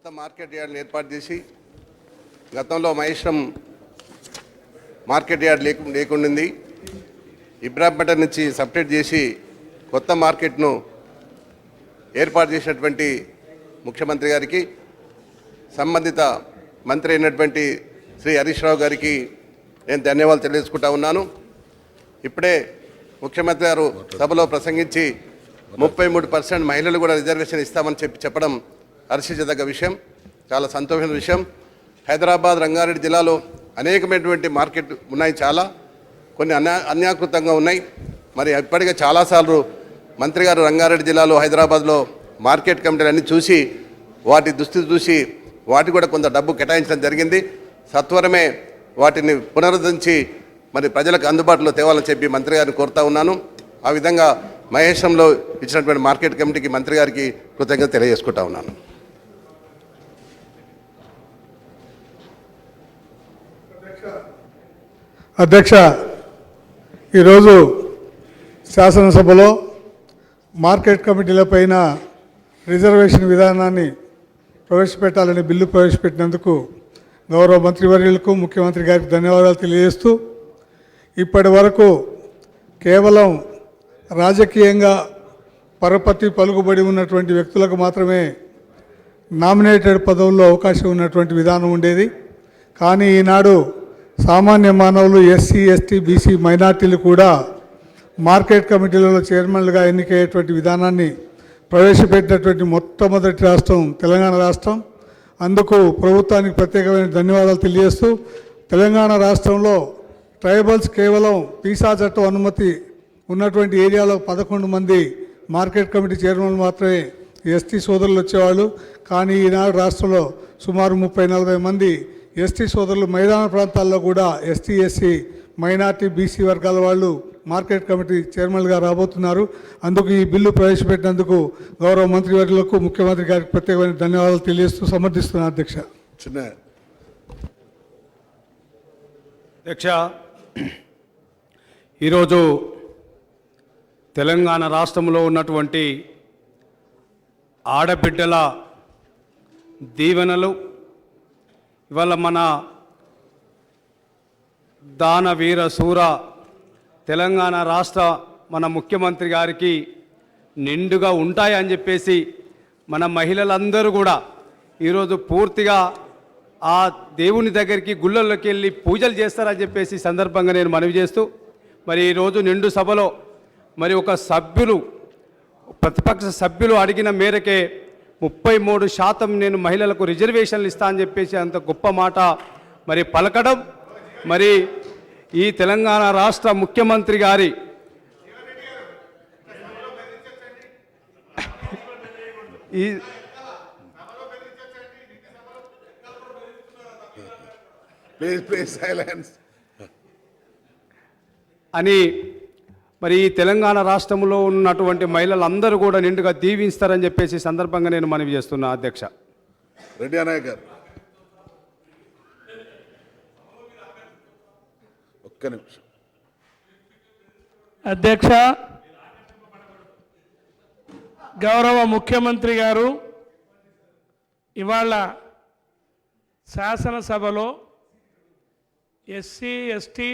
కొత్త మార్కెట్ యార్డ్ని ఏర్పాటు చేసి గతంలో మహేశ్వరం మార్కెట్ యార్డ్ లేకుండింది. ఇబ్రాహీంపేట నుంచి సపరేట్ చేసి కొత్త మార్కెట్ను ఏర్పాటు చేసినటువంటి ముఖ్యమంత్రి గారికి, సంబంధిత మంత్రి అయినటువంటి శ్రీ హరీష్ రావు గారికి నేను ధన్యవాదాలు తెలియజేసుకుంటా ఉన్నాను. ఇప్పుడే ముఖ్యమంత్రి గారు సభలో ప్రసంగించి 33% మహిళలు కూడా రిజర్వేషన్ ఇస్తామని చెప్పడం హర్షించదగ్గ విషయం, చాలా సంతోషమైన విషయం. హైదరాబాద్ రంగారెడ్డి జిల్లాలో అనేకమైనటువంటి మార్కెట్ ఉన్నాయి, చాలా కొన్ని అన్యాకృతంగా ఉన్నాయి. మరి ఇప్పటికే చాలాసార్లు మంత్రి గారు రంగారెడ్డి జిల్లాలో హైదరాబాద్లో మార్కెట్ కమిటీలు అన్నీ చూసి వాటి దుస్థితి చూసి వాటి కూడా కొంత డబ్బు కేటాయించడం జరిగింది. సత్వరమే వాటిని పునరుద్ధరించి మరి ప్రజలకు అందుబాటులో తేవాలని చెప్పి మంత్రి గారిని కోరుతా ఉన్నాను. ఆ విధంగా మహేశ్వరంలో ఇచ్చినటువంటి మార్కెట్ కమిటీకి మంత్రి గారికి కృతజ్ఞత తెలియజేసుకుంటా ఉన్నాను. అధ్యక్ష, ఈరోజు శాసనసభలో మార్కెట్ కమిటీలపైన రిజర్వేషన్ విధానాన్ని ప్రవేశపెట్టాలని బిల్లు ప్రవేశపెట్టినందుకు గౌరవ మంత్రివర్యులకు ముఖ్యమంత్రి గారికి ధన్యవాదాలు తెలియజేస్తూ, ఇప్పటి వరకు కేవలం రాజకీయంగా పరపతి పలుకుబడి ఉన్నటువంటి వ్యక్తులకు మాత్రమే నామినేటెడ్ పదవుల్లో అవకాశం ఉన్నటువంటి విధానం ఉండేది. కానీ ఈనాడు సామాన్య మానవులు, ఎస్సీ, ఎస్టీ, బీసీ, మైనార్టీలు కూడా మార్కెట్ కమిటీలలో చైర్మన్లుగా ఎన్నికయ్యేటువంటి విధానాన్ని ప్రవేశపెట్టినటువంటి మొట్టమొదటి రాష్ట్రం తెలంగాణ రాష్ట్రం. అందుకు ప్రభుత్వానికి ప్రత్యేకమైన ధన్యవాదాలు తెలియజేస్తూ, తెలంగాణ రాష్ట్రంలో ట్రైబల్స్ కేవలం పీసా చట్టం అనుమతి ఉన్నటువంటి ఏరియాలో 11 మంది మార్కెట్ కమిటీ చైర్మన్లు మాత్రమే ఎస్టీ సోదరులు వచ్చేవాళ్ళు. కానీ ఈనాడు రాష్ట్రంలో సుమారు 30-40 మంది ఎస్టీ సోదరులు మైదాన ప్రాంతాల్లో కూడా ఎస్టీ, ఎస్సీ, మైనార్టీ, బీసీ వర్గాల వాళ్ళు మార్కెట్ కమిటీ చైర్మన్గా రాబోతున్నారు. అందుకు ఈ బిల్లు ప్రవేశపెట్టినందుకు గౌరవ మంత్రివర్యులకు ముఖ్యమంత్రి గారికి ప్రత్యేకమైన ధన్యవాదాలు తెలియజేస్తూ సమర్థిస్తున్నాను. అధ్యక్ష, ఈరోజు తెలంగాణ రాష్ట్రంలో ఉన్నటువంటి ఆడబిడ్డల దీవెనలు ఇవాళ మన దానవీర శూర తెలంగాణ రాష్ట్ర మన ముఖ్యమంత్రి గారికి నిండుగా ఉంటాయని చెప్పేసి మన మహిళలందరూ కూడా ఈరోజు పూర్తిగా ఆ దేవుని దగ్గరికి గుళ్ళల్లోకి వెళ్ళి పూజలు చేస్తారని చెప్పేసి సందర్భంగా నేను మనవి చేస్తూ, మరి ఈరోజు నిండు సభలో మరి ఒక ప్రతిపక్ష సభ్యులు అడిగిన మేరకే 33% నేను మహిళలకు రిజర్వేషన్లు ఇస్తా అని చెప్పేసి అంత గొప్ప మాట మరి పలకడం, మరి ఈ తెలంగాణ రాష్ట్ర ముఖ్యమంత్రి గారి అని మరి ఈ తెలంగాణ రాష్ట్రంలో ఉన్నటువంటి మహిళలందరూ కూడా నిండుగా దీవిస్తారని చెప్పేసి సందర్భంగా నేను మనవి చేస్తున్నా. అధ్యక్ష, రెడ్డి అన్నయ్య గారు ఒక్క నిమిషం. అధ్యక్ష, గౌరవ ముఖ్యమంత్రి గారు ఇవాళ శాసనసభలో ఎస్సీ, ఎస్టీ,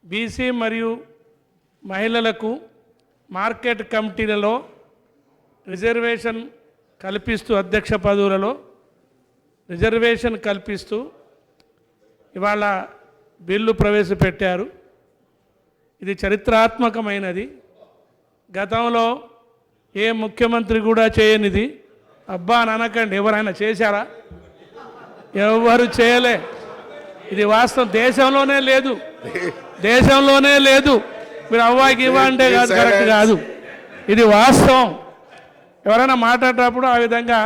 బీసీ మరియు మహిళలకు మార్కెట్ కమిటీలలో రిజర్వేషన్ కల్పిస్తూ, అధ్యక్ష పదవులలో రిజర్వేషన్ కల్పిస్తూ ఇవాళ బిల్లు ప్రవేశపెట్టారు. ఇది చరిత్రాత్మకమైనది. గతంలో ఏ ముఖ్యమంత్రి కూడా చేయనిది. అబ్బా అని అనకండి, ఎవరైనా చేశారా? ఎవరు చేయలే. ఇది వాస్తవం, దేశంలోనే లేదు, దేశంలోనే లేదు. మీరు అవ్వాకి ఇవ్వ అంటే కాదు, కరెక్ట్ కాదు, ఇది వాస్తవం. ఎవరైనా మాట్లాడేటప్పుడు ఆ విధంగా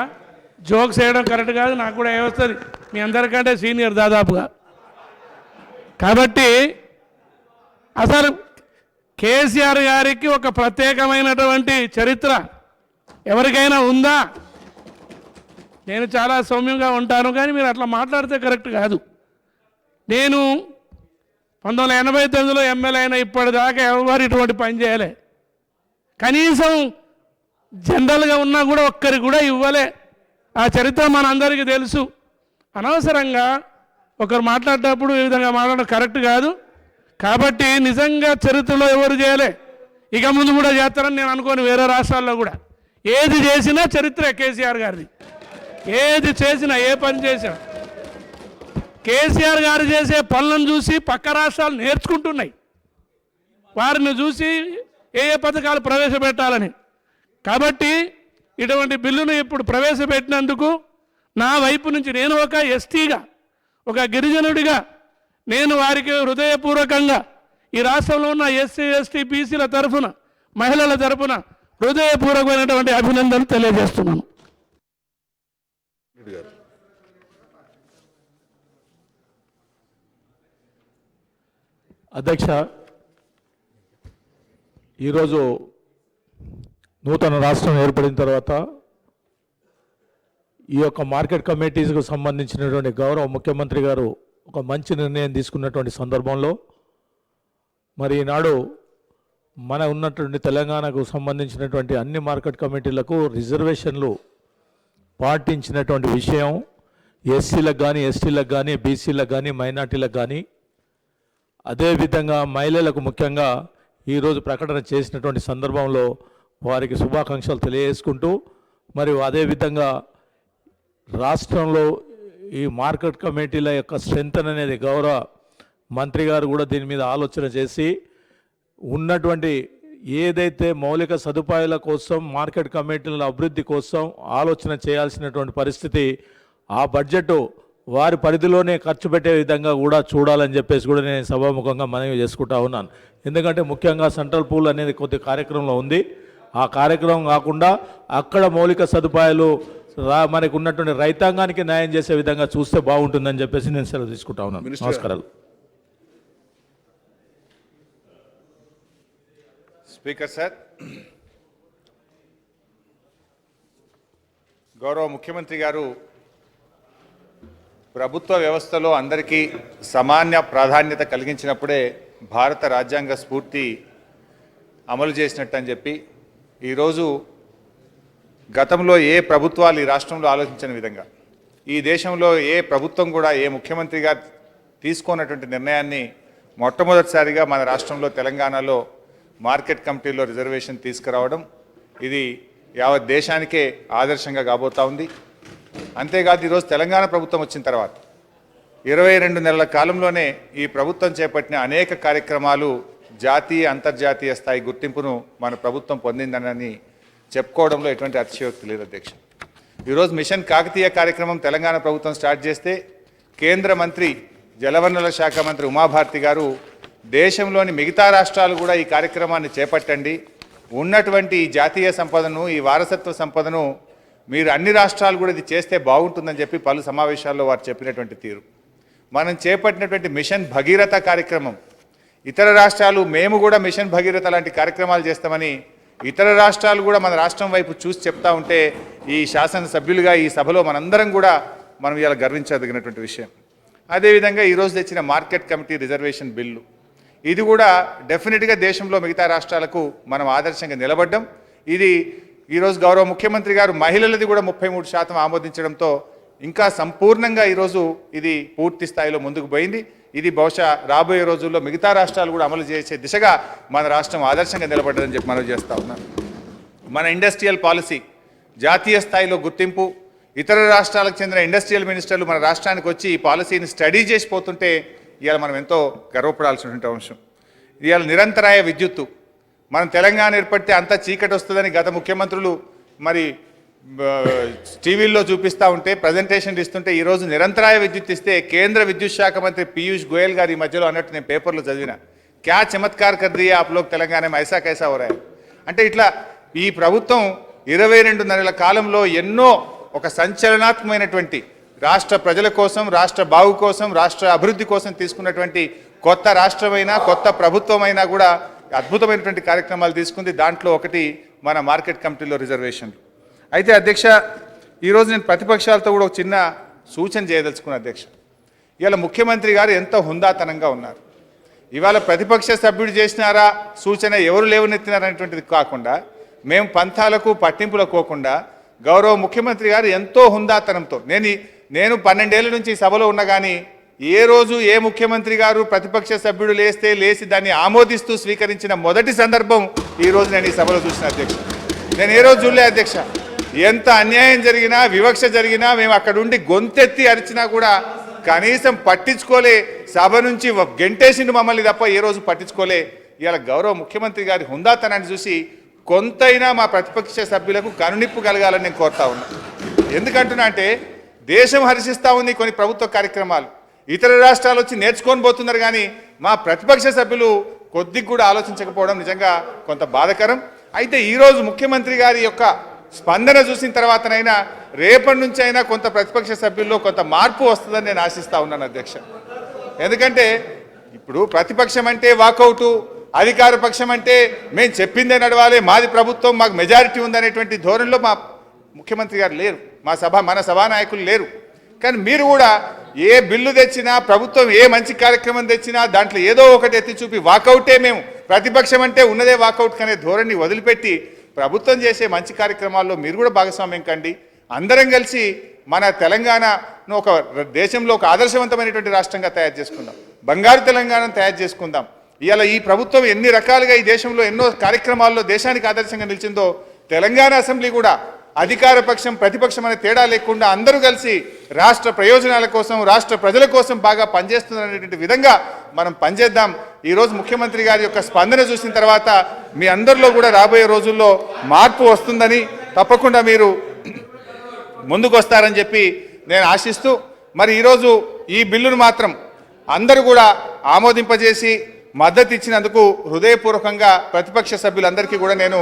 జోక్స్ వేయడం కరెక్ట్ కాదు. నాకు కూడా ఏమొస్తుంది, మీ అందరికంటే సీనియర్ దాదాపుగా. కాబట్టి అసలు కేసీఆర్ గారికి ఒక ప్రత్యేకమైనటువంటి చరిత్ర ఎవరికైనా ఉందా? నేను చాలా సౌమ్యంగా ఉంటాను, కానీ మీరు అట్లా మాట్లాడితే కరెక్ట్ కాదు. నేను 1989లో ఎమ్మెల్యే అయినా ఇప్పటిదాకా ఎవరు ఇటువంటి పని చేయలే. కనీసం జనరల్గా ఉన్నా కూడా ఒక్కరికి కూడా ఇవ్వలే. ఆ చరిత్ర మనందరికీ తెలుసు. అనవసరంగా ఒకరు మాట్లాడేటప్పుడు ఈ విధంగా మాట్లాడడం కరెక్ట్ కాదు. కాబట్టి నిజంగా చరిత్రలో ఎవరు చేయలే, ఇక ముందు కూడా చేస్తారని నేను అనుకోను. వేరే రాష్ట్రాల్లో కూడా ఏది చేసినా చరిత్ర కేసీఆర్ గారిది. ఏది చేసినా, ఏ పని చేసినా కేసీఆర్ గారు చేసే పనులను చూసి పక్క రాష్ట్రాలు నేర్చుకుంటున్నాయి. వారిని చూసి ఏ పథకాలు ప్రవేశపెట్టాలని. కాబట్టి ఇటువంటి బిల్లును ఇప్పుడు ప్రవేశపెట్టినందుకు నా వైపు నుంచి నేను ఒక ఎస్టీగా, ఒక గిరిజనుడిగా నేను వారికి హృదయపూర్వకంగా ఈ రాష్ట్రంలో ఉన్న ఎస్సీ ఎస్టీ బీసీల తరఫున, మహిళల తరఫున హృదయపూర్వకమైనటువంటి అభినందనలు తెలియజేస్తున్నాను. అధ్యక్ష, ఈరోజు నూతన రాష్ట్రం ఏర్పడిన తర్వాత ఈ యొక్క మార్కెట్ కమిటీస్కు సంబంధించినటువంటి గౌరవ ముఖ్యమంత్రి గారు ఒక మంచి నిర్ణయం తీసుకున్నటువంటి సందర్భంలో మరి ఈనాడు మన ఉన్నటువంటి తెలంగాణకు సంబంధించినటువంటి అన్ని మార్కెట్ కమిటీలకు రిజర్వేషన్లు పాటించినటువంటి విషయం ఎస్సీలకు కానీ, ఎస్టీలకు కానీ, బీసీలకు కానీ, మైనార్టీలకు కానీ, అదేవిధంగా మహిళలకు ముఖ్యంగా ఈరోజు ప్రకటన చేసినటువంటి సందర్భంలో వారికి శుభాకాంక్షలు తెలియజేసుకుంటూ, మరియు అదేవిధంగా రాష్ట్రంలో ఈ మార్కెట్ కమిటీల యొక్క స్ట్రెంత్ అనేది గౌరవ మంత్రి గారు కూడా దీని మీద ఆలోచన చేసి ఉన్నటువంటి ఏదైతే మౌలిక సదుపాయాల కోసం మార్కెట్ కమిటీల అభివృద్ధి కోసం ఆలోచన చేయాల్సినటువంటి పరిస్థితి, ఆ బడ్జెట్ వారి పరిధిలోనే ఖర్చు పెట్టే విధంగా కూడా చూడాలని చెప్పేసి కూడా నేను సభాముఖంగా మనవి చేసుకుంటా ఉన్నాను. ఎందుకంటే ముఖ్యంగా సెంట్రల్ పూల్ అనేది కొద్ది కార్యక్రమంలో ఉంది. ఆ కార్యక్రమం కాకుండా అక్కడ మౌలిక సదుపాయాలు మనకు ఉన్నటువంటి రైతాంగానికి న్యాయం చేసే విధంగా చూస్తే బాగుంటుందని చెప్పేసి నేను సెలవు తీసుకుంటా ఉన్నాను. నమస్కారాలు. స్పీకర్ సార్, గౌరవ ముఖ్యమంత్రి గారు ప్రభుత్వ వ్యవస్థలో అందరికీ సమాన ప్రాధాన్యత కలిగించినప్పుడే భారత రాజ్యాంగ స్ఫూర్తి అమలు చేసినట్టు అని చెప్పి ఈరోజు గతంలో ఏ ప్రభుత్వాలు ఈ రాష్ట్రంలో ఆలోచించని విధంగా, ఈ దేశంలో ఏ ప్రభుత్వం కూడా, ఏ ముఖ్యమంత్రి గారు తీసుకున్నటువంటి నిర్ణయాన్ని మొట్టమొదటిసారిగా మన రాష్ట్రంలో తెలంగాణలో మార్కెట్ కమిటీలో రిజర్వేషన్ తీసుకురావడం, ఇది యావత్ దేశానికే ఆదర్శంగా కాబోతా ఉంది. అంతేకాదు ఈరోజు తెలంగాణ ప్రభుత్వం వచ్చిన తర్వాత 22 నెలల కాలంలోనే ఈ ప్రభుత్వం చేపట్టిన అనేక కార్యక్రమాలు జాతీయ అంతర్జాతీయ స్థాయి గుర్తింపును మన ప్రభుత్వం పొందిందని చెప్పుకోవడంలో ఎటువంటి అతిశయోక్తి లేదు అధ్యక్ష. ఈరోజు మిషన్ కాకతీయ కార్యక్రమం తెలంగాణ ప్రభుత్వం స్టార్ట్ చేస్తే కేంద్ర మంత్రి జలవనరుల శాఖ మంత్రి ఉమాభారతి గారు దేశంలోని మిగతా రాష్ట్రాలు కూడా ఈ కార్యక్రమాన్ని చేపట్టండి, ఉన్నటువంటి ఈ జాతీయ సంపదను, ఈ వారసత్వ సంపదను మీరు అన్ని రాష్ట్రాలు కూడా ఇది చేస్తే బాగుంటుందని చెప్పి పలు సమావేశాల్లో వారు చెప్పినటువంటి తీరు, మనం చేపట్టినటువంటి మిషన్ భగీరథ కార్యక్రమం, ఇతర రాష్ట్రాలు మేము కూడా మిషన్ భగీరథ లాంటి కార్యక్రమాలు చేస్తామని ఇతర రాష్ట్రాలు కూడా మన రాష్ట్రం వైపు చూసి చెప్తా ఉంటే ఈ శాసనసభ్యులుగా ఈ సభలో మనందరం కూడా మనం ఇలా గర్వించదగినటువంటి విషయం. అదేవిధంగా ఈరోజు తెచ్చిన మార్కెట్ కమిటీ రిజర్వేషన్ బిల్లు, ఇది కూడా డెఫినెట్గా దేశంలో మిగతా రాష్ట్రాలకు మనం ఆదర్శంగా నిలబడ్డం. ఇది ఈరోజు గౌరవ ముఖ్యమంత్రి గారు మహిళలది కూడా 33% ఆమోదించడంతో ఇంకా సంపూర్ణంగా ఈరోజు ఇది పూర్తి స్థాయిలో ముందుకు పోయింది. ఇది బహుశా రాబోయే రోజుల్లో మిగతా రాష్ట్రాలు కూడా అమలు చేసే దిశగా మన రాష్ట్రం ఆదర్శంగా నిలబడ్డదని చెప్పి మనం చేస్తూ ఉన్నాం. మన ఇండస్ట్రియల్ పాలసీ జాతీయ స్థాయిలో గుర్తింపు, ఇతర రాష్ట్రాలకు చెందిన ఇండస్ట్రియల్ మినిస్టర్లు మన రాష్ట్రానికి వచ్చి ఈ పాలసీని స్టడీ చేసిపోతుంటే ఇవాళ మనం ఎంతో గర్వపడాల్సినటువంటి అంశం. ఇవాళ నిరంతరాయ విద్యుత్తు, మనం తెలంగాణ ఏర్పడితే అంతా చీకటి వస్తుందని గత ముఖ్యమంత్రులు మరి టీవీల్లో చూపిస్తూ ఉంటే, ప్రజెంటేషన్లు ఇస్తుంటే, ఈరోజు నిరంతరాయ విద్యుత్ ఇస్తే కేంద్ర విద్యుత్ శాఖ మంత్రి పీయూష్ గోయల్ గారు ఈ మధ్యలో అన్నట్టు నేను పేపర్లో చదివిన, క్యా చమత్కార్ కర్ దియా ఆప్ లోగ్ తెలంగాణ మే ఐసా కైసా హో రహా హై. అంటే ఇట్లా ఈ ప్రభుత్వం 22 నెలల కాలంలో ఎన్నో ఒక సంచలనాత్మకమైనటువంటి రాష్ట్ర ప్రజల కోసం, రాష్ట్ర బాగు కోసం, రాష్ట్ర అభివృద్ధి కోసం తీసుకున్నటువంటి కొత్త రాష్ట్రమైనా కొత్త ప్రభుత్వమైనా కూడా అద్భుతమైనటువంటి కార్యక్రమాలు తీసుకుంది. దాంట్లో ఒకటి మన మార్కెట్ కమిటీలో రిజర్వేషన్లు. అయితే అధ్యక్ష, ఈరోజు నేను ప్రతిపక్షాలతో కూడా ఒక చిన్న సూచన చేయదలుచుకున్న అధ్యక్ష. ఇవాళ ముఖ్యమంత్రి గారు ఎంతో హుందాతనంగా ఉన్నారు. ఇవాళ ప్రతిపక్ష సభ్యుడు చేసినారా సూచన, ఎవరు లేవనెత్తినారనేటువంటిది కాకుండా, మేము పంథాలకు పట్టింపులకు పోకుండా గౌరవ ముఖ్యమంత్రి గారు ఎంతో హుందాతనంతో నేను 12 ఏళ్ల నుంచి ఈ సభలో ఉన్నా కానీ ఏ రోజు ఏ ముఖ్యమంత్రి గారు ప్రతిపక్ష సభ్యుడు లేచి దాన్ని ఆమోదిస్తూ స్వీకరించిన మొదటి సందర్భం ఈ రోజు నేను ఈ సభలో చూసిన అధ్యక్ష. నేను ఏ రోజు చూడలే అధ్యక్ష. ఎంత అన్యాయం జరిగినా వివక్ష జరిగినా మేము అక్కడ ఉండి గొంతెత్తి అరిచినా కూడా కనీసం పట్టించుకోలే, సభ నుంచి గెంటేసిండు మమ్మల్ని తప్ప ఏ రోజు పట్టించుకోలే. ఇవాళ గౌరవ ముఖ్యమంత్రి గారి హుందాతనాన్ని చూసి కొంతైనా మా ప్రతిపక్ష సభ్యులకు కనునిప్పు కలగాలని నేను కోరుతా ఉన్నా. ఎందుకంటున్నా అంటే దేశం హర్షిస్తూ ఉంది కొన్ని ప్రభుత్వ కార్యక్రమాలు, ఇతర రాష్ట్రాలు వచ్చి నేర్చుకొని పోతున్నారు, కానీ మా ప్రతిపక్ష సభ్యులు కొద్దిగా కూడా ఆలోచించకపోవడం నిజంగా కొంత బాధాకరం. అయితే ఈరోజు ముఖ్యమంత్రి గారి యొక్క స్పందన చూసిన తర్వాతనైనా రేపటి నుంచి అయినా కొంత ప్రతిపక్ష సభ్యుల్లో కొంత మార్పు వస్తుందని నేను ఆశిస్తూ ఉన్నాను అధ్యక్ష. ఎందుకంటే ఇప్పుడు ప్రతిపక్షం అంటే వాకౌటు, అధికార పక్షం అంటే మేము చెప్పిందే నడవాలి, మాది ప్రభుత్వం, మాకు మెజారిటీ ఉందనేటువంటి ధోరణిలో మా ముఖ్యమంత్రి గారు లేరు, మన సభానాయకులు లేరు. కానీ మీరు కూడా ఏ బిల్లు తెచ్చినా, ప్రభుత్వం ఏ మంచి కార్యక్రమం తెచ్చినా దాంట్లో ఏదో ఒకటి ఎత్తి చూపి వాకౌటే, మేము ప్రతిపక్షం అంటే ఉన్నదే వాకౌట్ అనే ధోరణి వదిలిపెట్టి ప్రభుత్వం చేసే మంచి కార్యక్రమాల్లో మీరు కూడా భాగస్వామ్యం కండి. అందరం కలిసి మన తెలంగాణను ఒక దేశంలో ఒక ఆదర్శవంతమైనటువంటి రాష్ట్రంగా తయారు చేసుకుందాం, బంగారు తెలంగాణను తయారు చేసుకుందాం. ఇవాళ ఈ ప్రభుత్వం ఎన్ని రకాలుగా ఈ దేశంలో ఎన్నో కార్యక్రమాల్లో దేశానికి ఆదర్శంగా నిలిచిందో, తెలంగాణ అసెంబ్లీ కూడా అధికార పక్షం ప్రతిపక్షం అనే తేడా లేకుండా అందరూ కలిసి రాష్ట్ర ప్రయోజనాల కోసం, రాష్ట్ర ప్రజల కోసం బాగా పనిచేస్తున్నటువంటి విధంగా మనం పనిచేద్దాం. ఈరోజు ముఖ్యమంత్రి గారి యొక్క స్పందన చూసిన తర్వాత మీ అందరిలో కూడా రాబోయే రోజుల్లో మార్పు వస్తుందని, తప్పకుండా మీరు ముందుకు వస్తారని చెప్పి నేను ఆశిస్తూ, మరి ఈరోజు ఈ బిల్లును మాత్రం అందరూ కూడా ఆమోదింపజేసి మద్దతు ఇచ్చినందుకు హృదయపూర్వకంగా ప్రతిపక్ష సభ్యులందరికీ కూడా నేను,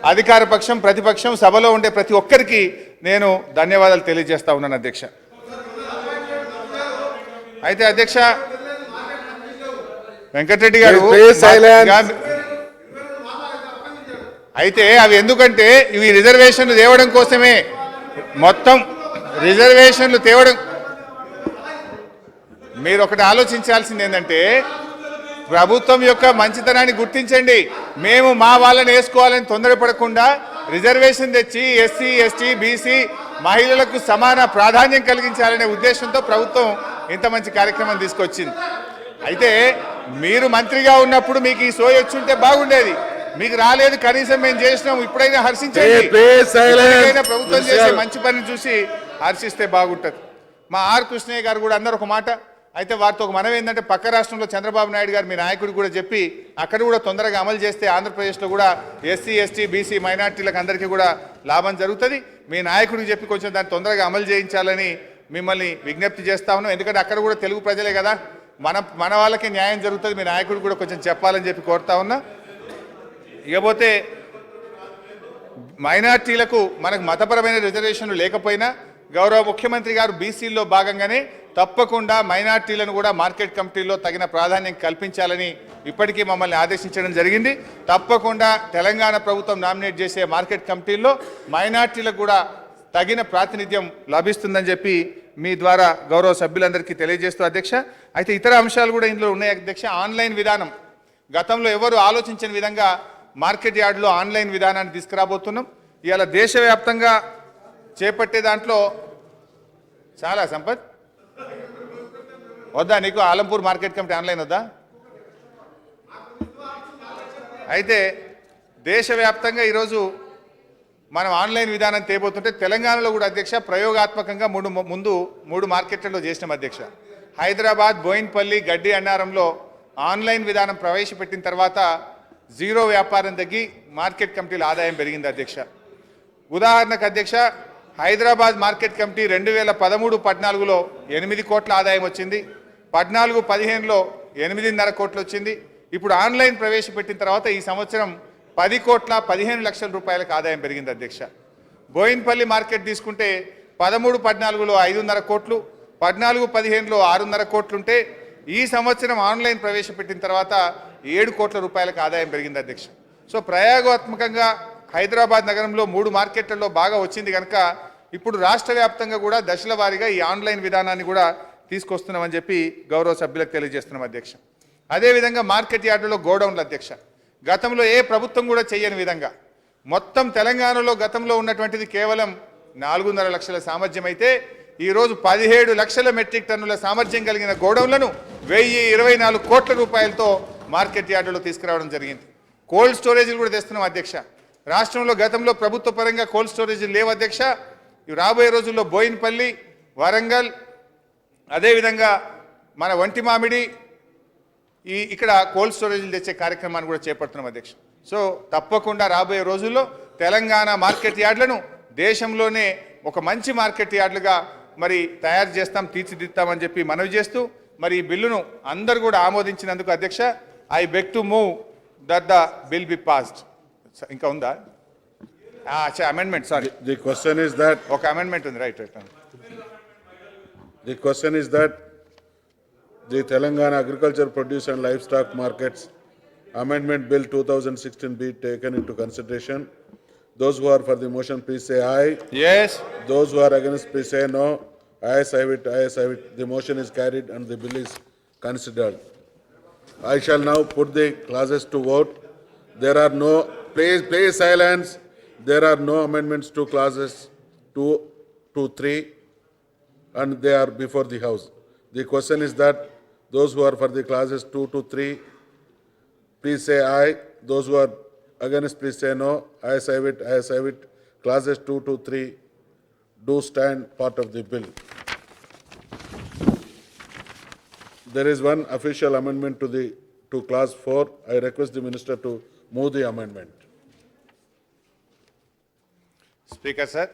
అధికార పక్షం ప్రతిపక్షం సభలో ఉండే ప్రతి ఒక్కరికి నేను ధన్యవాదాలు తెలియజేస్తా ఉన్నాను అధ్యక్ష. అయితే అధ్యక్ష వెంకటరెడ్డి గారు, అయితే అవి ఎందుకంటే ఇవి రిజర్వేషన్లు తేవడం కోసమే, మొత్తం రిజర్వేషన్లు తేవడం. మీరు ఒకటి ఆలోచించాల్సింది ఏంటంటే ప్రభుత్వం యొక్క మంచితనాన్ని గుర్తించండి. మేము మా వాళ్ళని వేసుకోవాలని తొందరపడకుండా రిజర్వేషన్ తెచ్చి ఎస్సీ ఎస్టీ బీసీ మహిళలకు సమాన ప్రాధాన్యం కలిగించాలనే ఉద్దేశంతో ప్రభుత్వం ఇంత మంచి కార్యక్రమం తీసుకొచ్చింది. అయితే మీరు మంత్రిగా ఉన్నప్పుడు మీకు ఈ సోయి వచ్చుంటే బాగుండేది, మీకు రాలేదు, కనీసం మేము చేసినాం, ఇప్పుడైనా హర్షించండి. ప్రభుత్వం చేసే మంచి పని చూసి హర్షిస్తే బాగుంటుంది. మా ఆర్ కృష్ణయ్య గారు కూడా అన్నారు ఒక మాట. అయితే వారితో ఒక మనం ఏంటంటే పక్క రాష్ట్రంలో చంద్రబాబు నాయుడు గారు మీ నాయకుడు కూడా చెప్పి అక్కడ కూడా తొందరగా అమలు చేస్తే ఆంధ్రప్రదేశ్లో కూడా ఎస్సీ ఎస్టీ బీసీ మైనార్టీలకు అందరికీ కూడా లాభం జరుగుతుంది. మీ నాయకుడికి చెప్పి కొంచెం దాన్ని తొందరగా అమలు చేయించాలని మిమ్మల్ని విజ్ఞప్తి చేస్తా ఉన్నాం. ఎందుకంటే అక్కడ కూడా తెలుగు ప్రజలే కదా, మన వాళ్ళకి న్యాయం జరుగుతుంది, మీ నాయకుడు కూడా కొంచెం చెప్పాలని చెప్పి కోరుతా ఉన్నా. ఇకపోతే మైనార్టీలకు మనకు మతపరమైన రిజర్వేషన్లు లేకపోయినా గౌరవ ముఖ్యమంత్రి గారు బీసీల్లో భాగంగానే తప్పకుండా మైనార్టీలను కూడా మార్కెట్ కమిటీల్లో తగిన ప్రాధాన్యం కల్పించాలని ఇప్పటికీ మమ్మల్ని ఆదేశించడం జరిగింది. తప్పకుండా తెలంగాణ ప్రభుత్వం నామినేట్ చేసే మార్కెట్ కమిటీల్లో మైనార్టీలకు కూడా తగిన ప్రాతినిధ్యం లభిస్తుందని చెప్పి మీ ద్వారా గౌరవ సభ్యులందరికీ తెలియజేస్తూ అధ్యక్ష. అయితే ఇతర అంశాలు కూడా ఇందులో ఉన్నాయి అధ్యక్ష. ఆన్లైన్ విధానం, గతంలో ఎవరు ఆలోచించిన విధంగా మార్కెట్ యార్డులో ఆన్లైన్ విధానాన్ని తీసుకురాబోతున్నాం. ఇవాళ దేశవ్యాప్తంగా చేపట్టే దాంట్లో చాలా సంపత్ వద్దా నీకు ఆలంపూర్ మార్కెట్ కమిటీ ఆన్లైన్ వద్దా? అయితే దేశవ్యాప్తంగా ఈరోజు మనం ఆన్లైన్ విధానం తేబోతుంటే తెలంగాణలో కూడా అధ్యక్ష ప్రయోగాత్మకంగా మూడు మార్కెట్లలో చేసినాం అధ్యక్ష. హైదరాబాద్, బోయిన్పల్లి, గడ్డి అన్నారంలో ఆన్లైన్ విధానం ప్రవేశపెట్టిన తర్వాత జీరో వ్యాపారం తగ్గి మార్కెట్ కమిటీల ఆదాయం పెరిగింది అధ్యక్ష. ఉదాహరణకు అధ్యక్ష, హైదరాబాద్ మార్కెట్ కమిటీ 2013-14లో 8 కోట్ల ఆదాయం వచ్చింది, 14-15లో 8.5 కోట్లు వచ్చింది. ఇప్పుడు ఆన్లైన్ ప్రవేశపెట్టిన తర్వాత ఈ సంవత్సరం 10,15 లక్షల రూపాయలకు ఆదాయం పెరిగింది అధ్యక్ష. బోయిన్పల్లి మార్కెట్ తీసుకుంటే 13-14లో 5.5 కోట్లు, 14-15లో 6.5 కోట్లుంటే ఈ సంవత్సరం ఆన్లైన్ ప్రవేశపెట్టిన తర్వాత 7 కోట్ల రూపాయలకు ఆదాయం పెరిగింది అధ్యక్ష. సో ప్రయోగాత్మకంగా హైదరాబాద్ నగరంలో 3 మార్కెట్లలో బాగా వచ్చింది కనుక ఇప్పుడు రాష్ట్ర వ్యాప్తంగా కూడా దశల వారీగా ఈ ఆన్లైన్ విధానాన్ని కూడా తీసుకొస్తున్నామని చెప్పి గౌరవ సభ్యులకు తెలియజేస్తున్నాం అధ్యక్ష. అదేవిధంగా మార్కెట్ యార్డులో గోడౌన్ల అధ్యక్ష, గతంలో ఏ ప్రభుత్వం కూడా చేయని విధంగా మొత్తం తెలంగాణలో గతంలో ఉన్నటువంటిది కేవలం 4.5 లక్షల సామర్థ్యం అయితే ఈరోజు 17 లక్షల మెట్రిక్ టన్నుల సామర్థ్యం కలిగిన గోడౌన్లను 1024 కోట్ల రూపాయలతో మార్కెట్ యార్డులో తీసుకురావడం జరిగింది. కోల్డ్ స్టోరేజీలు కూడా తెస్తున్నాం అధ్యక్ష. రాష్ట్రంలో గతంలో ప్రభుత్వ పరంగా కోల్డ్ స్టోరేజీలు లేవు అధ్యక్ష. ఇవి రాబోయే రోజుల్లో బోయిన్పల్లి, వరంగల్, అదేవిధంగా మన వంటి మామిడి ఇక్కడ కోల్డ్ స్టోరేజీలు తెచ్చే కార్యక్రమాన్ని కూడా చేపడుతున్నాం అధ్యక్ష. సో తప్పకుండా రాబోయే రోజుల్లో తెలంగాణ మార్కెట్ యార్డులను దేశంలోనే ఒక మంచి మార్కెట్ యార్డులుగా మరి తయారు చేస్తాం, తీర్చిదిద్దామని చెప్పి మనవి చేస్తూ మరి ఈ బిల్లును అందరూ కూడా ఆమోదించినందుకు అధ్యక్ష I beg to move that the bill be passed. ఇంకా ఉందా amendment? Sorry, The question is that, ఒక అమెండ్మెంట్ ఉంది. Right. the question is that the Telangana Agriculture Produce and Livestock Markets Amendment Bill 2016 be taken into consideration. Those who are for the motion, please say aye. Yes. Those who are against, please say no. Ayes have it, ayes have it. The motion is carried and the bill is considered. I shall now put the clauses to vote. There are no, please silence. There are no amendments to clauses 2 to 3 and they are before the House. The question is that those who are for the clauses 2 to 3, please say aye. Those who are against, please say no. Ayes have it, ayes have it. Clauses 2 to 3 do stand part of the bill. There is one official amendment to clause 4. I request the minister to move the amendment. Speaker sir,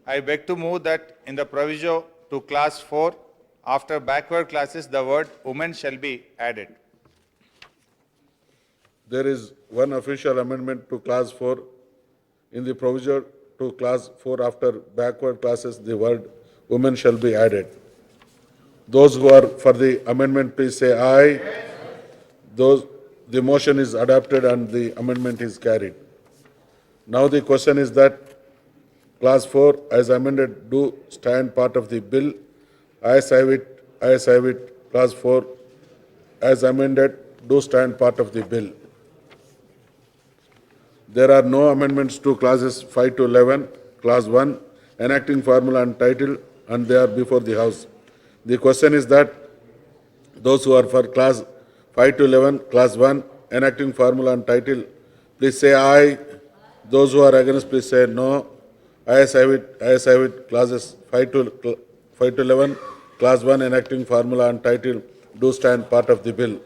I beg to move that in the proviso to clause 4, after backward classes, the word women shall be added. There is one official amendment to clause 4. In the provision to clause 4, after backward classes, the word women shall be added. Those who are for the amendment, please say aye. The motion is adopted and the amendment is carried. Now the question is that clause 4 as amended do stand part of the bill. Ayes have it, ayes have it. Clause 4 as amended do stand part of the bill. There are no amendments to clauses 5 to 11. Clause 1 enacting formula and title and they are before the House. The question is that those who are for clause 5 to 11, clause 1 enacting formula and title, please say aye. Those who are against, please say no. Ayes have it, ayes have it. Clauses 5 to 11, clause 1 enacting formula and title do stand part of the bill.